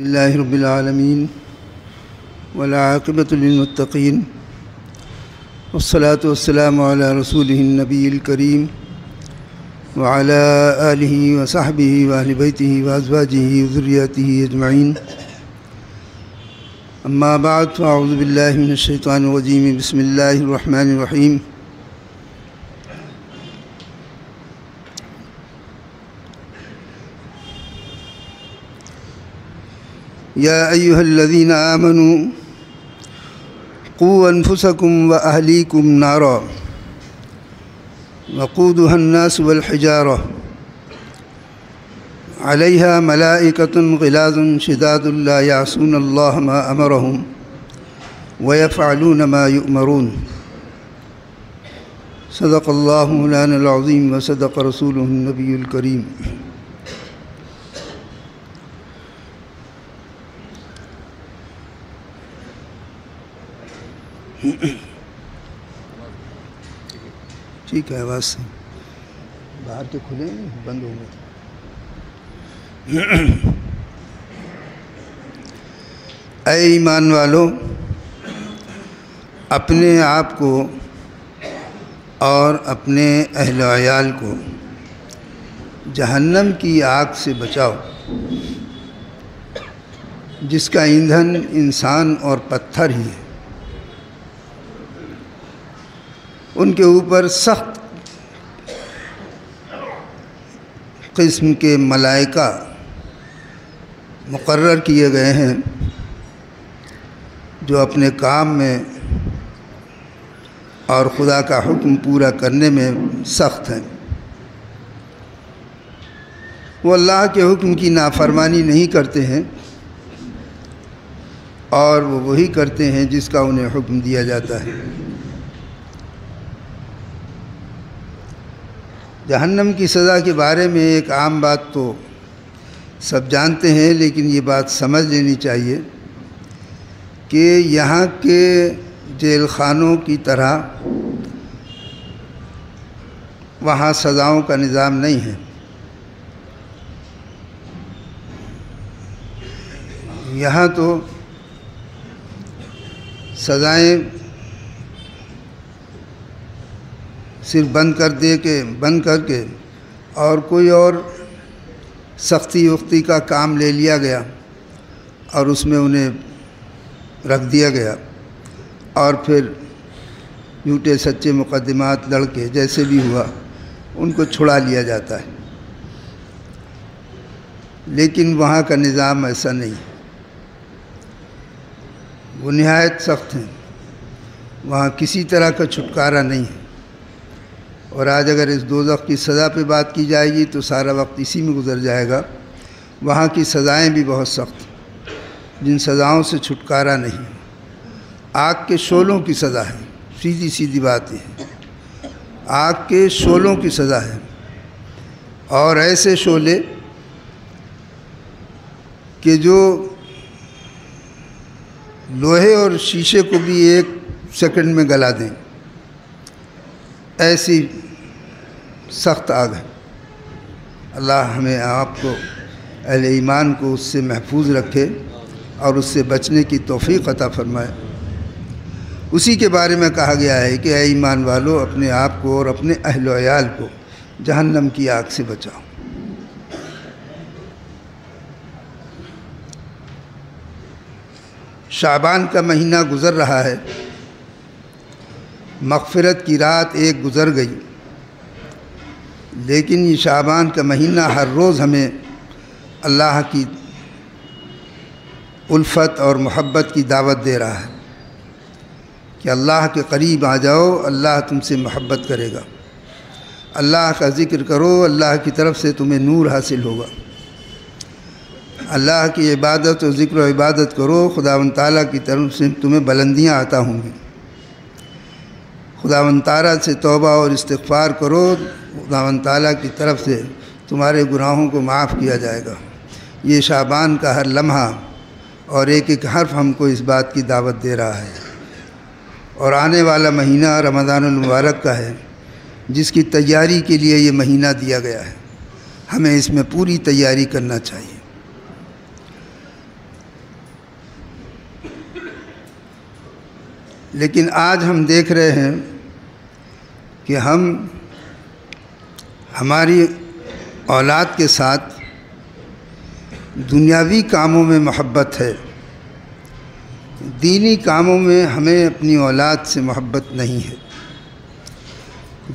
لله رب العالمين والعاقبة للمتقين والصلاة والسلام على رسوله النبي الكريم وعلى آله وصحبه وأهل بيته وأزواجه وذرياته أجمعين. أما بعد فأعوذ بالله من الشيطان الرجيم. بسم الله الرحمن الرحيم. يا أيها الذين آمنوا قوا أنفسكم وأهليكم نارا وقودها الناس والحجارة عليها ملائكة غلاظ شداد لا يعصون الله ما أمرهم ويفعلون ما يؤمرون. صدق الله مولانا العظيم وصدق رسوله النبي الكريم. ٹھیک ہے، آواز سے باہر کے کھلے بند ہو گئے. اے ایمان والو، اپنے آپ کو اور اپنے اہل و عیال کو جہنم کی آگ سے بچاؤ، جس کا ایندھن انسان اور پتھر ہی ہے. ان کے اوپر سخت قسم کے ملائکہ مقرر کیے گئے ہیں جو اپنے کام میں اور خدا کا حکم پورا کرنے میں سخت ہیں. وہ اللہ کے حکم کی نافرمانی نہیں کرتے ہیں اور وہ وہی کرتے ہیں جس کا انہیں حکم دیا جاتا ہے. جہنم کی سزا کے بارے میں ایک عام بات تو سب جانتے ہیں، لیکن یہ بات سمجھ لینی چاہیے کہ یہاں کے جیل خانوں کی طرح وہاں سزاؤں کا نظام نہیں ہے. یہاں تو سزائیں صرف بند کر کے اور کوئی اور سختی وختی کا کام لے لیا گیا اور اس میں انہیں رکھ دیا گیا اور پھر جھوٹے سچے مقدمات لڑ کے جیسے بھی ہوا ان کو چھڑا لیا جاتا ہے. لیکن وہاں کا نظام ایسا نہیں، وہ نہایت سخت ہیں. وہاں کسی طرح کا چھٹکارا نہیں ہے. اور آج اگر اس دوزخ کی سزا پہ بات کی جائے گی تو سارا وقت اسی میں گزر جائے گا. وہاں کی سزائیں بھی بہت سخت ہیں، جن سزاؤں سے چھٹکارا نہیں. آگ کے شعلوں کی سزا ہے، سیدھی بات ہے. آگ کے شعلوں کی سزا ہے، اور ایسے شعلے کہ جو لوہے اور شیشے کو بھی 1 سیکنڈ میں گلا دیں. ایسی سخت آگ ہے. اللہ ہمیں آپ کو اہل ایمان کو اس سے محفوظ رکھے اور اس سے بچنے کی توفیق عطا فرمائے. اسی کے بارے میں کہا گیا ہے کہ اے ایمان والو، اپنے آپ کو اور اپنے اہل و عیال کو جہنم کی آگ سے بچاؤ. شعبان کا مہینہ گزر رہا ہے. مغفرت کی رات ایک گزر گئی، لیکن یہ شعبان کا مہینہ ہر روز ہمیں اللہ کی الفت اور محبت کی دعوت دے رہا ہے کہ اللہ کے قریب آ جاؤ، اللہ تم سے محبت کرے گا. اللہ کا ذکر کرو، اللہ کی طرف سے تمہیں نور حاصل ہوگا. اللہ کی عبادت و ذکر و عبادت کرو، خداوند تعالیٰ کی طرف سے تمہیں بلندیاں عطا ہوں گی. خداوند تعالیٰ سے توبہ اور استغفار کرو، خداوند تعالیٰ کی طرف سے تمہارے گناہوں کو معاف کیا جائے گا. یہ شعبان کا ہر لمحہ اور ایک حرف ہم کو اس بات کی دعوت دے رہا ہے. اور آنے والا مہینہ رمضان المبارک کا ہے، جس کی تیاری کے لیے یہ مہینہ دیا گیا ہے. ہمیں اس میں پوری تیاری کرنا چاہیے. لیکن آج ہم دیکھ رہے ہیں کہ ہماری اولاد کے ساتھ دنیاوی کاموں میں محبت ہے، دینی کاموں میں ہمیں اپنی اولاد سے محبت نہیں ہے،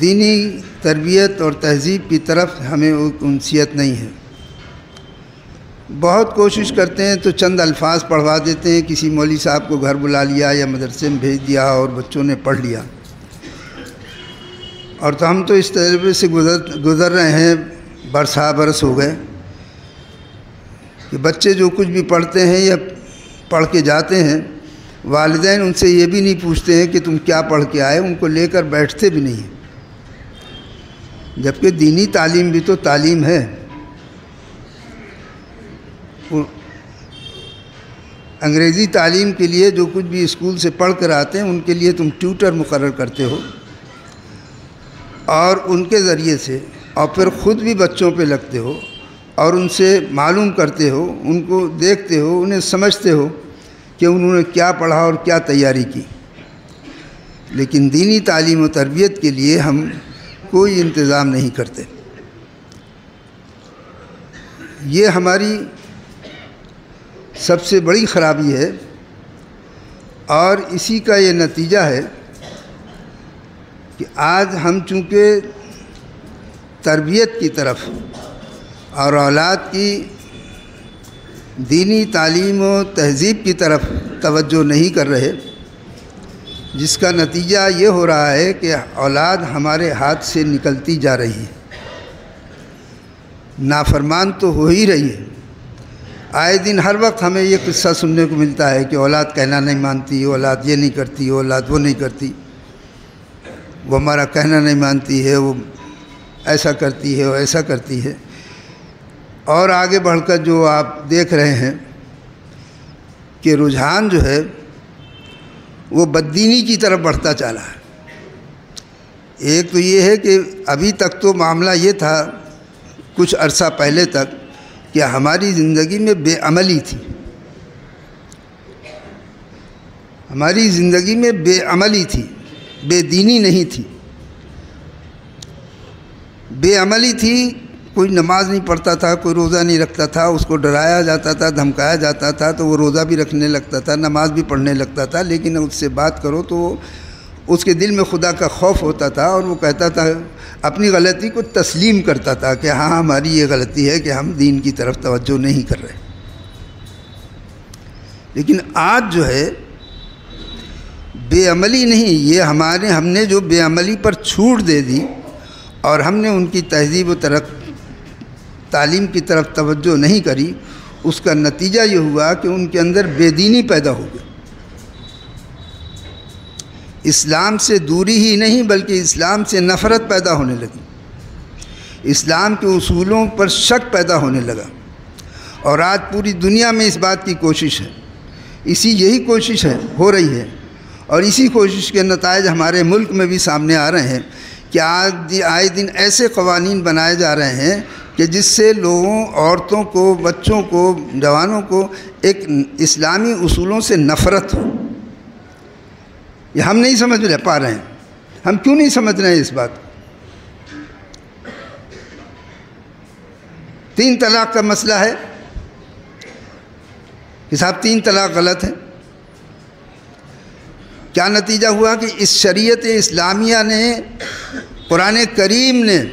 دینی تربیت اور تہذیب کی طرف ہمیں انسیت نہیں ہے۔ بہت کوشش کرتے ہیں تو چند الفاظ پڑھوا دیتے ہیں، کسی مولوی صاحب کو گھر بلا لیا یا مدرسے میں بھیج دیا اور بچوں نے پڑھ لیا، اور تو ہم تو اس تجربے سے گزر رہے ہیں، برس ہو گئے کہ بچے جو کچھ بھی پڑھتے ہیں یا پڑھ کے جاتے ہیں، والدین ان سے یہ بھی نہیں پوچھتے ہیں کہ تم کیا پڑھ کے آئے، ان کو لے کر بیٹھتے بھی نہیں ہیں، جبکہ دینی تعلیم بھی تو تعلیم ہے۔ انگریزی تعلیم کے لیے جو کچھ بھی اسکول سے پڑھ کر آتے ہیں ان کے لیے تم ٹیوٹر مقرر کرتے ہو، اور ان کے ذریعے سے اور پھر خود بھی بچوں پہ لگتے ہو اور ان سے معلوم کرتے ہو، ان کو دیکھتے ہو، انہیں سمجھتے ہو کہ انہوں نے کیا پڑھا اور کیا تیاری کی۔ لیکن دینی تعلیم و تربیت کے لیے ہم کوئی انتظام نہیں کرتے۔ یہ ہماری سب سے بڑی خرابی ہے، اور اسی کا یہ نتیجہ ہے کہ آج ہم چونکہ تربیت کی طرف اور اولاد کی دینی تعلیم و تہذیب کی طرف توجہ نہیں کر رہے، جس کا نتیجہ یہ ہو رہا ہے کہ اولاد ہمارے ہاتھ سے نکلتی جا رہی ہے، نافرمان تو ہو ہی رہی ہے۔ آئے دن ہر وقت ہمیں یہ قصہ سننے کو ملتا ہے کہ اولاد کہنا نہیں مانتی، اولاد یہ نہیں کرتی، اولاد وہ نہیں کرتی، وہ ہمارا کہنا نہیں مانتی ہے، وہ ایسا کرتی ہے، وہ ایسا کرتی ہے۔ اور آگے بڑھ کر جو آپ دیکھ رہے ہیں کہ رجحان جو ہے وہ بددینی کی طرف بڑھتا چلا ہے۔ ایک تو یہ ہے کہ ابھی تک تو معاملہ یہ تھا، کچھ عرصہ پہلے تک، کہ ہماری زندگی میں بے عملی تھی، ہماری زندگی میں بے عملی تھی، بے دینی نہیں تھی۔ بے عملی تھی، کوئی نماز نہیں پڑھتا تھا، کوئی روزہ نہیں رکھتا تھا، اس کو ڈرایا جاتا تھا، دھمکایا جاتا تھا تو وہ روزہ بھی رکھنے لگتا تھا، نماز بھی پڑھنے لگتا تھا، لیکن اس سے بات کرو تو اس کے دل میں خدا کا خوف ہوتا تھا، اور وہ کہتا تھا، اپنی غلطی کو تسلیم کرتا تھا کہ ہاں ہماری یہ غلطی ہے کہ ہم دین کی طرف توجہ نہیں کر رہے۔ لیکن آج جو ہے بے عملی نہیں، یہ ہم نے جو بے عملی پر چھوٹ دے دی اور ہم نے ان کی تہذیب و تعلیم کی طرف توجہ نہیں کری، اس کا نتیجہ یہ ہوا کہ ان کے اندر بے دینی پیدا ہو گئی۔ اسلام سے دوری ہی نہیں بلکہ اسلام سے نفرت پیدا ہونے لگی، اسلام کے اصولوں پر شک پیدا ہونے لگا، اور آج پوری دنیا میں اس بات کی کوشش ہے، یہی کوشش ہو رہی ہے، اور اسی کوشش کے نتائج ہمارے ملک میں بھی سامنے آ رہے ہیں کہ آئے دن ایسے قوانین بنائے جا رہے ہیں کہ جس سے لوگوں، عورتوں کو، بچوں کو، جوانوں کو ایک اسلامی اصولوں سے نفرت ہو۔ یہ ہم نہیں سمجھ پا رہے ہیں۔ ہم کیوں نہیں سمجھ رہے ہیں اس بات؟ 3 طلاق کا مسئلہ ہے کہ صاحب 3 طلاق غلط ہے۔ کیا نتیجہ ہوا کہ اس شریعت اسلامیہ نے، قرآن کریم نے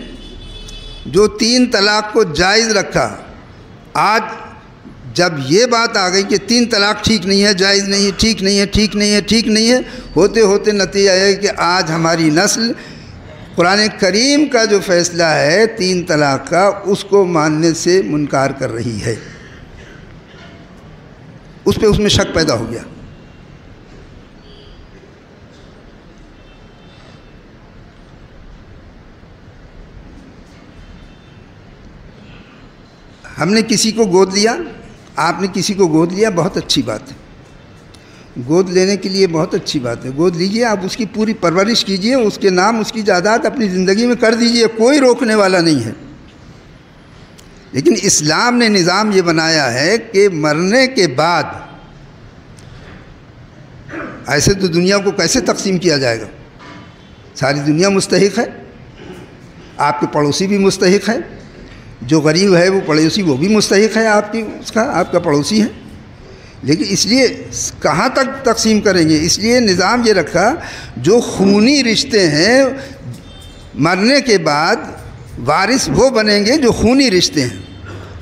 جو 3 طلاق کو جائز رکھا، آج جب یہ بات آ گئی کہ 3 طلاق ٹھیک نہیں ہے، جائز نہیں ہے، ٹھیک نہیں ہے، ٹھیک نہیں ہے، ٹھیک نہیں ہے، ہوتے ہوتے نتیجہ ہے کہ آج ہماری نسل قرآن کریم کا جو فیصلہ ہے 3 طلاق کا، اس کو ماننے سے منکار کر رہی ہے، اس میں شک پیدا ہو گیا۔ ہم نے کسی کو گود لیا، آپ نے کسی کو گود لیا، بہت اچھی بات ہے، گود لینے کے لیے بہت اچھی بات ہے، گود لیجئے، آپ اس کی پوری پرورش کیجئے، اس کے نام، اس کی جائیداد اپنی زندگی میں کر دیجئے، کوئی روکنے والا نہیں ہے۔ لیکن اسلام نے نظام یہ بنایا ہے کہ مرنے کے بعد ایسے تو دنیا کو کیسے تقسیم کیا جائے گا؟ ساری دنیا مستحق ہے، آپ کے پڑوسی بھی مستحق ہے، جو غریب ہے وہ پڑوسی وہ بھی مستحق ہے آپ کا پڑوسی ہے، لیکن اس لیے کہاں تک تقسیم کریں گے؟ اس لیے نظام یہ رکھا جو خونی رشتے ہیں مرنے کے بعد وارث وہ بنیں گے جو خونی رشتے ہیں،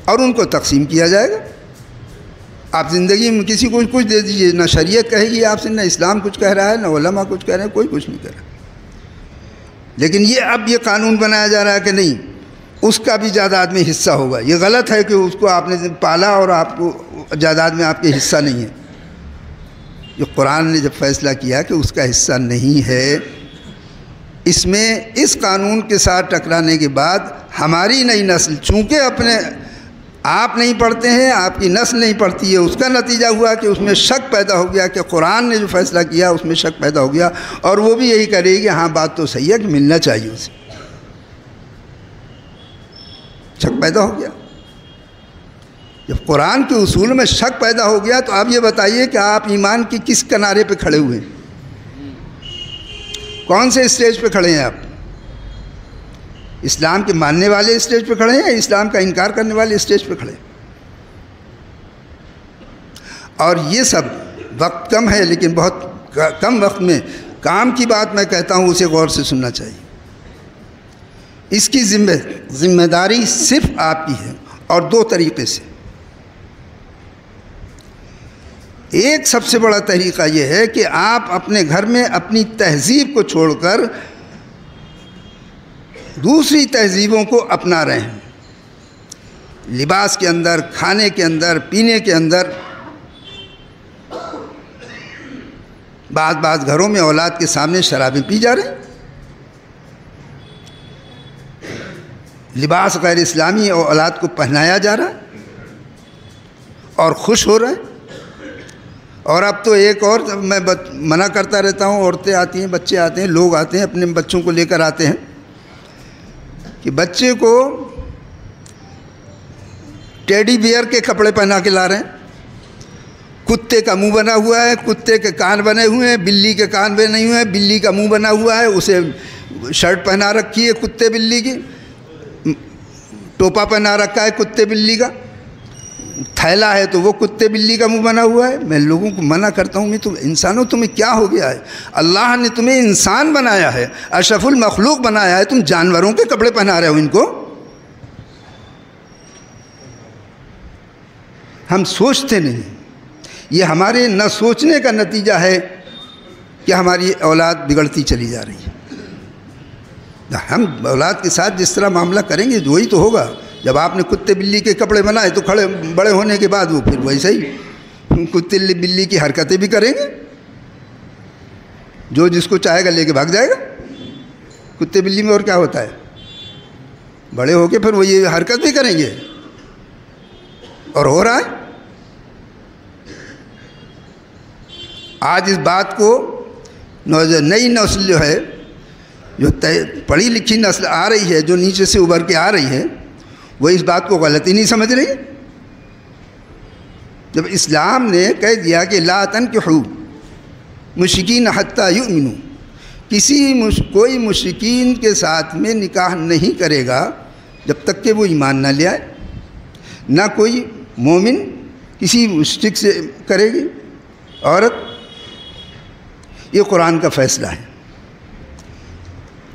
اور ان کو تقسیم کیا جائے گا۔ آپ زندگی میں کسی کو کچھ دے دیجئے، نہ شریعت کہے گی آپ سے، نہ اسلام کچھ کہہ رہا ہے، نہ علماء کچھ کہہ رہے ہیں، کوئی کچھ نہیں کہہ رہا۔ لیکن اب یہ قانون بنایا جا رہا ہے کہ نہیں، اس کا بھی جائیداد میں حصہ ہوگا۔ یہ غلط ہے کہ اس کو آپ نے پالا اور آپ کو جائیداد میں آپ کے حصہ نہیں ہے۔ یہ قرآن نے جب فیصلہ کیا کہ اس کا حصہ نہیں ہے، اس میں اس قانون کے ساتھ ٹکرانے کے بعد ہماری نئی نسل، چونکہ آپ نہیں پڑھتے ہیں، آپ کی نسل نہیں پڑھتی ہے، اس کا نتیجہ ہوا کہ اس میں شک پیدا ہو گیا کہ قرآن نے جو فیصلہ کیا اس میں شک پیدا ہو گیا، اور وہ بھی یہی کرے گی کہ ہاں بات تو صحیح ہے کہ ملنا چاہیے اسے۔ شک پیدا ہو گیا۔ جب قرآن کے اصول میں شک پیدا ہو گیا تو اب یہ بتائیے کہ آپ ایمان کی کس کنارے پہ کھڑے ہوئے ہیں؟ کون سے اسٹیج پہ کھڑے ہیں آپ؟ اسلام کے ماننے والے اسٹیج پہ کھڑے ہیں یا اسلام کا انکار کرنے والے اسٹیج پہ کھڑے ہیں؟ اور یہ سب وقت کم ہے، لیکن بہت کم وقت میں کام کی بات میں کہتا ہوں، اسے غور سے سننا چاہیے۔ اس کی ذمہ داری صرف آپ کی ہے، اور دو طریقے سے۔ ایک سب سے بڑا طریقہ یہ ہے کہ آپ اپنے گھر میں اپنی تہذیب کو چھوڑ کر دوسری تہذیبوں کو اپنا رہے ہیں، لباس کے اندر، کھانے کے اندر، پینے کے اندر۔ بعض گھروں میں اولاد کے سامنے شرابیں پی جا رہے ہیں، لباس غیر اسلامی اور اولاد کو پہنایا جا رہا ہے اور خوش ہو رہے ہیں۔ اور اب تو ایک اور میں منع کرتا رہتا ہوں، عورتیں آتی ہیں، بچے آتے ہیں، لوگ آتے ہیں، اپنے بچوں کو لے کر آتے ہیں کہ بچے کو ٹیڈی بیئر کے کپڑے پہنا کے لا رہے ہیں، کتے کا منہ بنا ہوا ہے، کتے کے کان بنے ہوئے ہیں، بلی کے کان بنے ہوئے ہیں، بلی کا منہ بنا ہوا ہے، اسے شرٹ پہنا رکھی ہے کتے بلی کی، ٹوپا پہنا رکھا ہے کتے بلی کا، تھیلا ہے تو وہ کتے بلی کا منہ بنا ہوا ہے۔ میں لوگوں کو منع کرتا ہوں، تم انسانوں تمہیں کیا ہو گیا ہے؟ اللہ نے تمہیں انسان بنایا ہے، اشرف المخلوق بنایا ہے، تم جانوروں کے کپڑے پہنا رہے ہو ان کو۔ ہم سوچتے نہیں، یہ ہمارے نہ سوچنے کا نتیجہ ہے کہ ہماری اولاد بگڑتی چلی جا رہی ہے۔ ہم اولاد کے ساتھ جس طرح معاملہ کریں گے وہی تو ہوگا۔ جب آپ نے کتے بلی کے کپڑے بنائے تو بڑے ہونے کے بعد وہ پھر ویسے ہی کتے بلی کی حرکتیں بھی کریں گے، جو جس کو چاہے گا لے کے بھاگ جائے گا۔ کتے بلی میں اور کیا ہوتا ہے؟ بڑے ہو کے پھر وہ یہ حرکت بھی کریں گے، اور ہو رہا ہے۔ آج اس بات کو نئی نسل جو ہے، جو پڑھی لکھی نسل آ رہی ہے، جو نیچے سے ابھر کے آ رہی ہے، وہ اس بات کو غلطی نہیں سمجھ رہی۔ جب اسلام نے کہہ دیا کہ لا تنکحوا مشرکین حتی یؤمنوا، کوئی مشرکین کے ساتھ میں نکاح نہیں کرے گا جب تک کہ وہ ایمان نہ لے آئے، نہ کوئی مومن کسی مشرک سے کرے گی عورت۔ یہ قرآن کا فیصلہ ہے،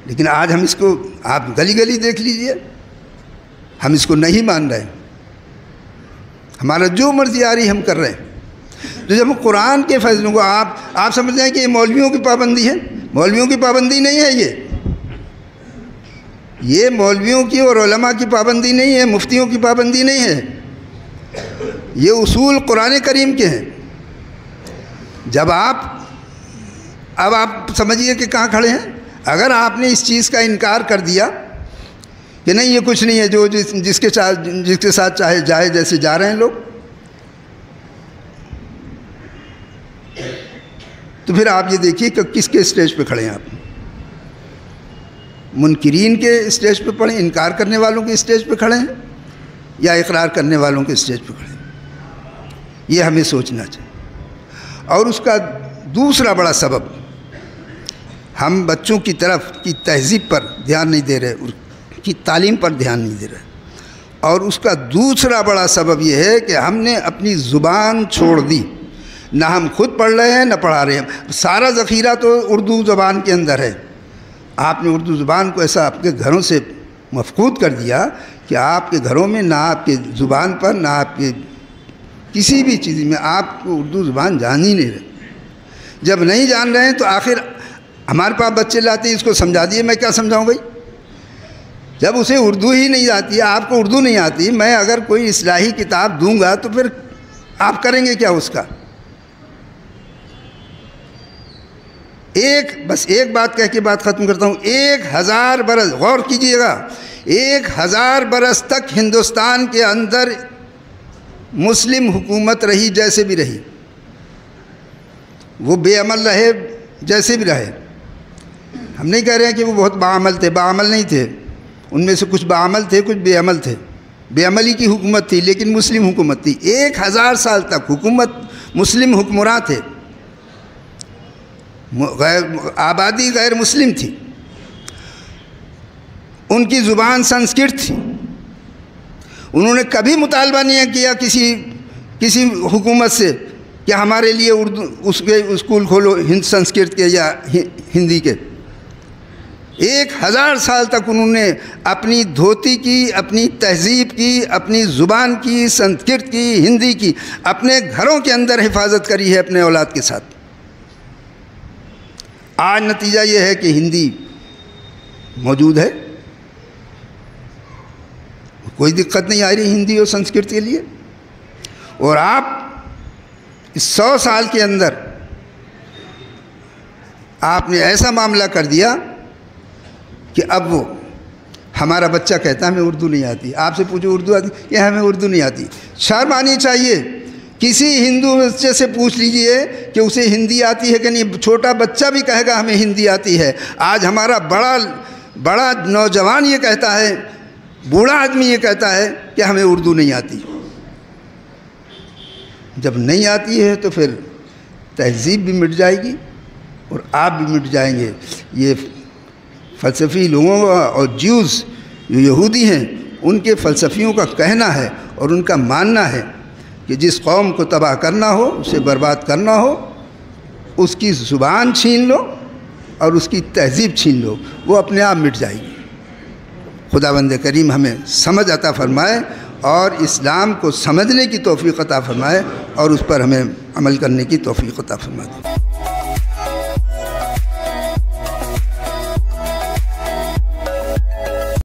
لیکن آج ہم اس کو، آپ گلی گلی دیکھ لیجئے، ہم اس کو نہیں مان رہے، ہمارا جو مرضی آ رہی ہم کر رہے ہیں۔ تو جب ہم قرآن کے فیصلوں کو آپ سمجھتے ہیں کہ یہ مولویوں کی پابندی ہے، مولویوں کی پابندی نہیں ہے، یہ مولویوں کی اور علماء کی پابندی نہیں ہے، مفتیوں کی پابندی نہیں ہے، یہ اصول قرآن کریم کے ہیں۔ جب اب آپ سمجھیے کہ کہاں کھڑے ہیں۔ اگر آپ نے اس چیز کا انکار کر دیا کہ نہیں یہ کچھ نہیں ہے، جو جس کے ساتھ چاہے جائے، جیسے جا رہے ہیں لوگ، تو پھر آپ یہ دیکھیے کہ کس کے اسٹیج پہ کھڑے ہیں آپ؟ منکرین کے اسٹیج پہ پڑھیں، انکار کرنے والوں کے اسٹیج پہ کھڑے ہیں، یا اقرار کرنے والوں کے اسٹیج پہ کھڑے ہیں؟ یہ ہمیں سوچنا چاہیے۔ اور اس کا دوسرا بڑا سبب، ہم بچوں کی طرف کی تہذیب پر دھیان نہیں دے رہے، ان کی تعلیم پر دھیان نہیں دے رہے، اور اس کا دوسرا بڑا سبب یہ ہے کہ ہم نے اپنی زبان چھوڑ دی، نہ ہم خود پڑھ رہے ہیں نہ پڑھا رہے ہیں، سارا ذخیرہ تو اردو زبان کے اندر ہے۔ آپ نے اردو زبان کو ایسا آپ کے گھروں سے مفقود کر دیا کہ آپ کے گھروں میں نہ آپ کے زبان پر نہ آپ کے کسی بھی چیز میں آپ کو اردو زبان جان ہی نہیں رہے۔ جب نہیں جان رہے ہیں تو آخر ہمارے پاس بچے لاتے ہیں، اس کو سمجھا دیے، میں کیا سمجھاؤں بھائی؟ جب اسے اردو ہی نہیں آتی، آپ کو اردو نہیں آتی، میں اگر کوئی اصلاحی کتاب دوں گا تو پھر آپ کریں گے کیا اس کا؟ بس ایک بات کہہ کے بات ختم کرتا ہوں۔ 1000 برس، غور کیجئے گا، 1000 برس تک ہندوستان کے اندر مسلم حکومت رہی، جیسے بھی رہی، وہ بے عمل رہے جیسے بھی رہے۔ ہم نہیں کہہ رہے ہیں کہ وہ بہت باعمل تھے، باعمل نہیں تھے، ان میں سے کچھ باعمل تھے، کچھ بے عمل تھے، بے عملی کی حکومت تھی، لیکن مسلم حکومت تھی۔ 1000 سال تک حکومت مسلم حکمراں تھے، آبادی غیر مسلم تھی، ان کی زبان سنسکرت تھی، انہوں نے کبھی مطالبہ نہیں کیا کسی حکومت سے کہ ہمارے لیے اردو اس کے اسکول کھولو سنسکرت کے یا ہندی کے۔ 1000 سال تک انہوں نے اپنی دھوتی کی، اپنی تہذیب کی، اپنی زبان کی، سنسکرت کی، ہندی کی، اپنے گھروں کے اندر حفاظت کری ہے اپنے اولاد کے ساتھ۔ آج نتیجہ یہ ہے کہ ہندی موجود ہے، کوئی دقت نہیں آ رہی ہندی اور سنسکرت کے لیے، اور آپ اس 100 سال کے اندر آپ نے ایسا معاملہ کر دیا کہ اب وہ ہمارا بچہ کہتا ہے ہمیں اردو نہیں آتی، آپ سے پوچھو اردو آتی کہ ہمیں اردو نہیں آتی۔ شرم آنی چاہیے، کسی ہندو بچے سے پوچھ لیجئے کہ اسے ہندی آتی ہے کہ نہیں، چھوٹا بچہ بھی کہے گا ہمیں ہندی آتی ہے۔ آج ہمارا بڑا نوجوان یہ کہتا ہے، بوڑھا آدمی یہ کہتا ہے کہ ہمیں اردو نہیں آتی۔ جب نہیں آتی ہے تو پھر تہذیب بھی مٹ جائے گی اور آپ بھی مٹ جائیں گے۔ یہ فلسفی لوگوں کا اور جیوز جو یہودی ہیں ان کے فلسفیوں کا کہنا ہے اور ان کا ماننا ہے کہ جس قوم کو تباہ کرنا ہو، اسے برباد کرنا ہو، اس کی زبان چھین لو اور اس کی تہذیب چھین لو، وہ اپنے آپ مٹ جائے گی۔ خداوند کریم ہمیں سمجھ عطا فرمائے اور اسلام کو سمجھنے کی توفیق عطا فرمائے اور اس پر ہمیں عمل کرنے کی توفیق عطا فرمائے۔